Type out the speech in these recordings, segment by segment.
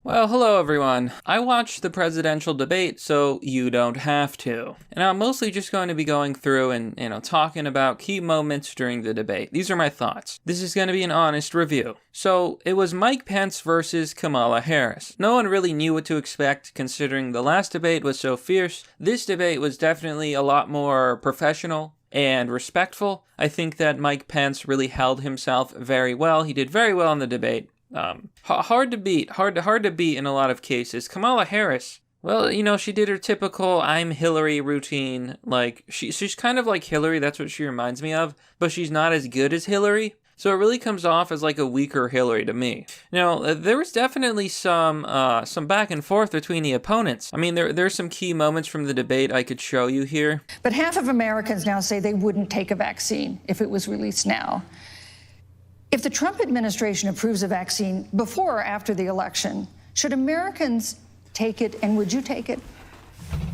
Well, hello everyone. I watched the presidential debate, so you don't have to. And I'm mostly just going to be going through and, talking about key moments during the debate. These are my thoughts. This is going to be an honest review. So, it was Mike Pence versus Kamala Harris. No one really knew what to expect, considering the last debate was so fierce. This debate was definitely a lot more professional and respectful. I think that Mike Pence really held himself very well. He did very well in the debate. Hard to beat in a lot of cases. Kamala Harris, well, she did her typical I'm Hillary routine. Like, she's kind of like Hillary, that's what she reminds me of, but she's not as good as Hillary. So it really comes off as like a weaker Hillary to me. There was definitely some back and forth between the opponents. I mean, there's some key moments from the debate I could show you here. But half of Americans now say they wouldn't take a vaccine if it was released now. If the Trump administration approves a vaccine before or after the election, should Americans take it, and would you take it?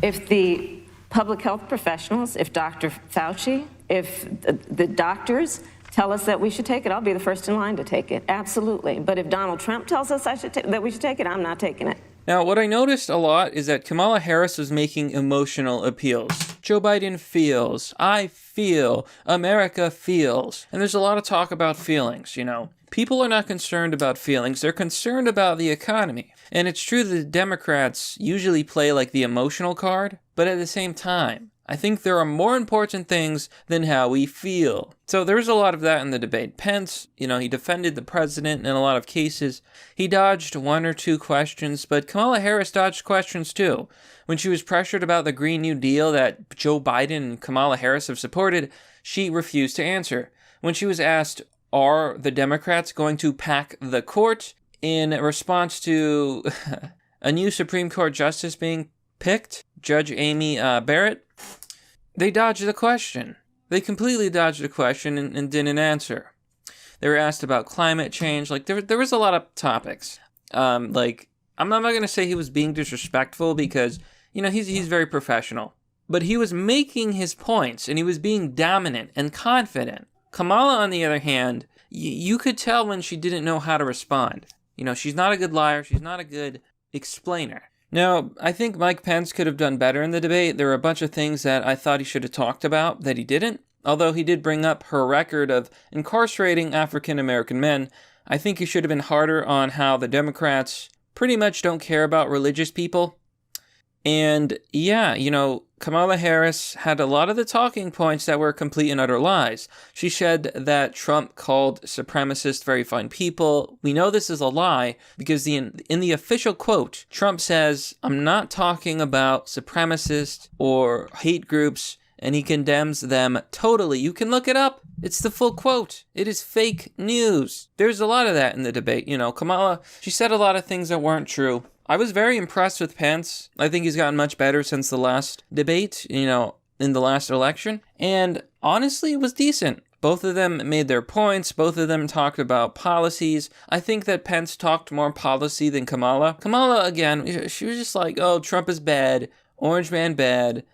If the public health professionals, if Dr. Fauci, if the doctors tell us that we should take it, I'll be the first in line to take it, absolutely. But if Donald Trump tells us that we should take it, I'm not taking it. Now, what I noticed a lot is that Kamala Harris was making emotional appeals. Joe Biden feels, I feel, America feels. And there's a lot of talk about feelings, People are not concerned about feelings, they're concerned about the economy. And it's true that Democrats usually play like the emotional card, but at the same time, I think there are more important things than how we feel. So there's a lot of that in the debate. Pence, he defended the president in a lot of cases. He dodged one or two questions, but Kamala Harris dodged questions too. When she was pressured about the Green New Deal that Joe Biden and Kamala Harris have supported, she refused to answer. When she was asked, are the Democrats going to pack the court in response to a new Supreme Court justice being picked, Judge Amy Barrett, they dodged the question. They completely dodged the question and didn't answer. They were asked about climate change. Like, there was a lot of topics. I'm not going to say he was being disrespectful because, he's very professional. But he was making his points, and he was being dominant and confident. Kamala, on the other hand, you could tell when she didn't know how to respond. She's not a good liar. She's not a good explainer. Now, I think Mike Pence could have done better in the debate. There were a bunch of things that I thought he should have talked about that he didn't. Although he did bring up her record of incarcerating African-American men, I think he should have been harder on how the Democrats pretty much don't care about religious people. And yeah, Kamala Harris had a lot of the talking points that were complete and utter lies. She said that Trump called supremacists very fine people. We know this is a lie because in the official quote, Trump says, I'm not talking about supremacists or hate groups, and he condemns them totally. You can look it up. It's the full quote. It is fake news. There's a lot of that in the debate. Kamala, she said a lot of things that weren't true. I was very impressed with Pence. I think he's gotten much better since the last debate, in the last election. And honestly, it was decent. Both of them made their points. Both of them talked about policies. I think that Pence talked more policy than Kamala. Kamala, again, she was just like, oh, Trump is bad. Orange man bad.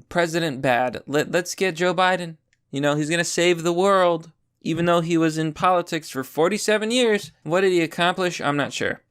President bad. Let's get Joe Biden. He's going to save the world. Even though he was in politics for 47 years. What did he accomplish? I'm not sure.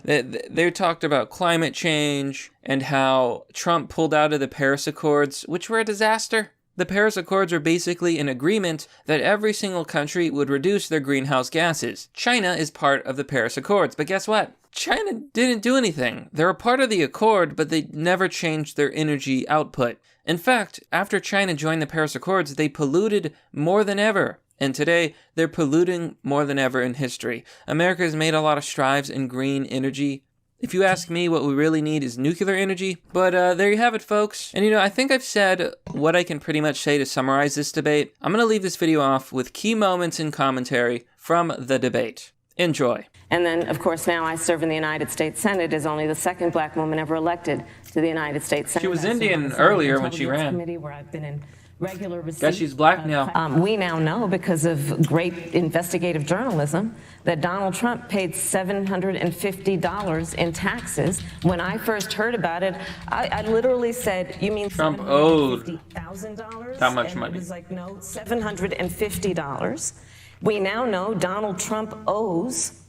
They talked about climate change and how Trump pulled out of the Paris Accords, which were a disaster. The Paris Accords are basically an agreement that every single country would reduce their greenhouse gases. China is part of the Paris Accords, but guess what? China didn't do anything. They're a part of the accord, but they never changed their energy output. In fact, after China joined the Paris Accords, they polluted more than ever. And today, they're polluting more than ever in history. America has made a lot of strides in green energy. If you ask me, what we really need is nuclear energy. But there you have it, folks. And I think I've said what I can pretty much say to summarize this debate. I'm going to leave this video off with key moments in commentary from the debate. Enjoy. And then, of course, now I serve in the United States Senate as only the second black woman ever elected to the United States Senate. She was Indian earlier when she ran. Committee where I've been in regular receipt. Guess she's black now. We now know, because of great investigative journalism, that Donald Trump paid $750 in taxes. When I first heard about it, I literally said, "You mean Trump owed $750,000?" That much money. It was like, no, $750. We now know Donald Trump owes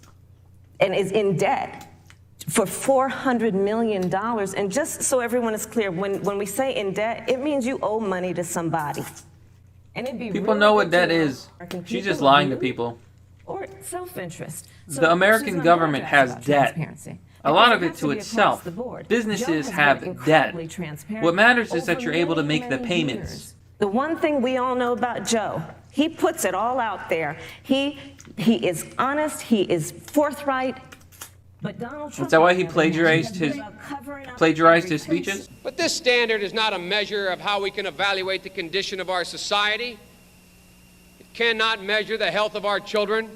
and is in debt for $400 million. And just so everyone is clear, when we say in debt, it means you owe money to somebody. And it'd be People really know good what that to know is. American She's people just lying to do, people. or self-interest. So The American she's not government gonna has ask about debt. transparency. A lot Because of it has to be itself. across the board. Businesses Joe has have been debt. incredibly transparent What matters is that over you're able to many, make the many payments. years. The one thing we all know about Joe, he puts it all out there. He is honest, he is forthright. But Donald Trump, Is that why he plagiarized his speeches? But this standard is not a measure of how we can evaluate the condition of our society. It cannot measure the health of our children,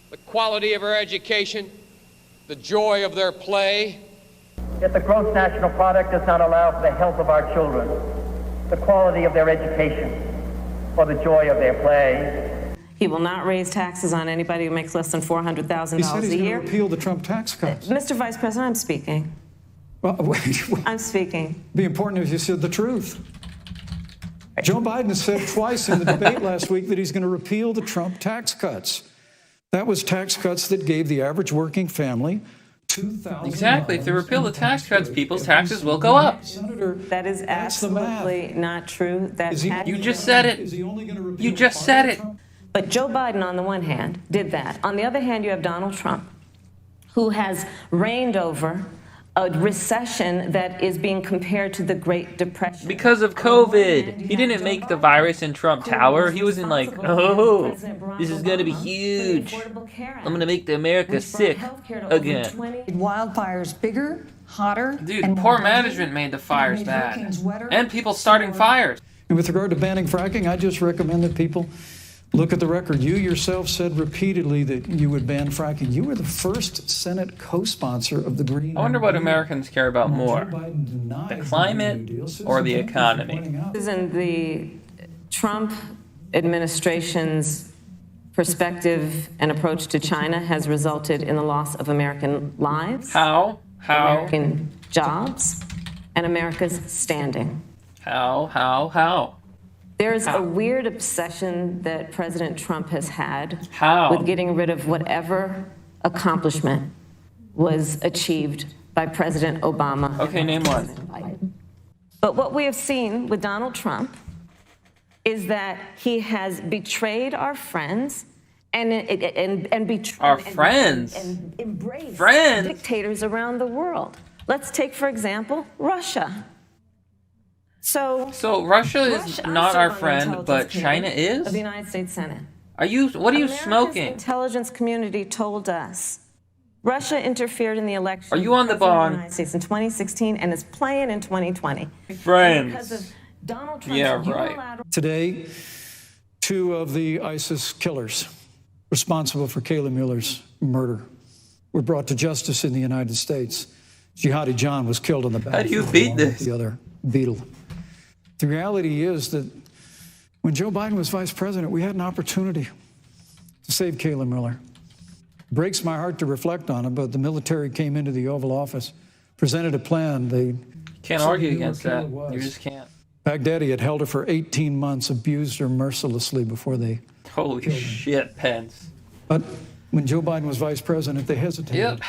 the quality of our education, the joy of their play. Yet the gross national product does not allow for the health of our children, the quality of their education, or the joy of their play. He will not raise taxes on anybody who makes less than $400,000 a year. He said he's going to repeal the Trump tax cuts. Mr. Vice President, I'm speaking. Well, wait, I'm speaking. it'd be important if you said the truth. Joe Biden said twice in the debate last week that he's going to repeal the Trump tax cuts. That was tax cuts that gave the average working family $2,000. Exactly. If they repeal the tax cuts, people's taxes will go up. Senator, That is that's the math. absolutely not true. That Is he- had- You just said Is it. he only going to repeal You just part said of it. Trump? But Joe Biden, on the one hand, did that. On the other hand, you have Donald Trump, who has reigned over a recession that is being compared to the Great Depression. Because of COVID. He didn't make the virus in Trump Tower. He was in like, oh, this is going to be huge. I'm going to make the America sick again. Wildfires bigger, hotter, Dude, and poor more management made the fires made bad. hurricanes wetter, And people starting fires. And with regard to banning fracking, I just recommend that people look at the record. You yourself said repeatedly that you would ban fracking. You were the first Senate co-sponsor of the Green. I wonder what New Deal. Americans care about Joe more. Biden denies The Green climate New Deal. or the Citizens economy? pointing out- In the Trump administration's perspective and approach to China has resulted in the loss of American lives, How? American jobs, and America's standing. How? There's a weird obsession that President Trump has had How? with getting rid of whatever accomplishment was achieved by President Obama. Okay, name one. But what we have seen with Donald Trump is that he has betrayed our friends and betrayed Our friends? and embraced Friends? dictators around the world. Let's take, for example, Russia. So Russia is Russia not also our on the friend, Intelligence but Committee China of is? the United States Senate. What are you America's smoking? intelligence community told us Russia interfered in the election. Are you on the of President of bond? the United States in 2016 and is playing in 2020. Because Friends. of Donald Trump's Yeah, right. unilateral Today, two of the ISIS killers responsible for Kayla Mueller's murder were brought to justice in the United States. Jihadi John was killed on the battlefield. do you beat along with this? The other beetle. The reality is that when Joe Biden was vice president, we had an opportunity to save Kayla Mueller. Breaks my heart to reflect on it, but the military came into the Oval Office, presented a plan. They Can't said argue they knew where against that. Kayla was. You just can't. Baghdadi had held her for 18 months, abused her mercilessly before they. Holy shit, Pence. But when Joe Biden was vice president, they hesitated. Yep.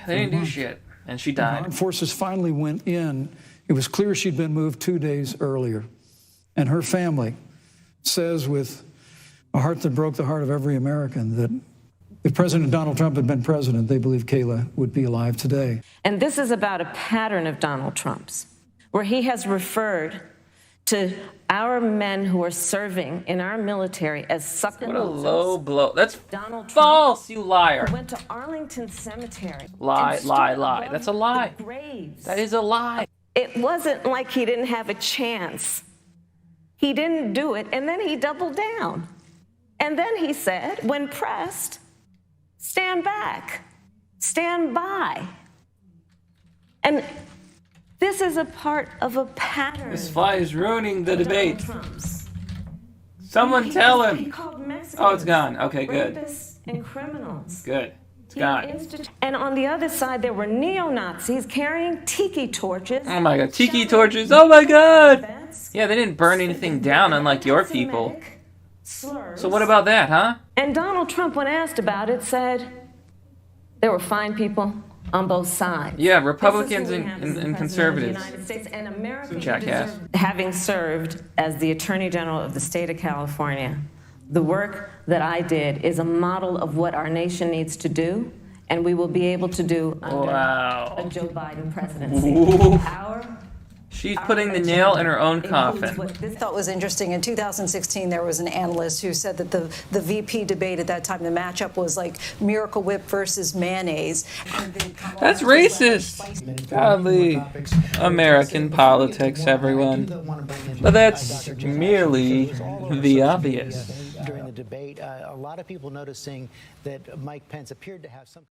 They didn't do shit. And she died. Armed forces finally went in. It was clear she'd been moved 2 days earlier. And her family says with a heart that broke the heart of every American that if President Donald Trump had been president, they believe Kayla would be alive today. And this is about a pattern of Donald Trump's, where he has referred to our men who are serving in our military as sucker What a losers. low blow. That's Donald Trump false, you liar. went to Arlington Cemetery. Lie, and stood lie. above That's a lie. the graves. That is a lie. It wasn't like he didn't have a chance. He didn't do it, and then he doubled down. And then he said, when pressed, stand back, stand by. And this is a part of a pattern. This fly is ruining the of debate. Donald Trump's. Someone tell He him. called Mexicans Oh, it's gone. Okay, good. rapists and criminals. Good. It's He gone. And on the other side, there were neo-Nazis carrying tiki torches. Oh my god. Tiki torches. Oh my god. Events, Yeah, they didn't burn anything down, unlike your people. anti-Semitic slurs. So what about that, huh? And Donald Trump, when asked about it, said there were fine people on both sides. Yeah, This Republicans is who we have as the and President of the conservatives. United States, and Americans Jackass. deserve- Having served as the Attorney General of the state of California, the work that I did is a model of what our nation needs to do, and we will be able to do under a Joe Biden presidency. Ooh. Our She's putting the nail in her own includes coffin. what this I thought was interesting. In 2016, there was an analyst who said that the VP debate at that time, the matchup was like Miracle Whip versus mayonnaise. And then Kamala That's Harris was racist. Godly American politics, everyone. But that's merely the obvious. During the debate, a lot of people noticing that Mike Pence appeared to have some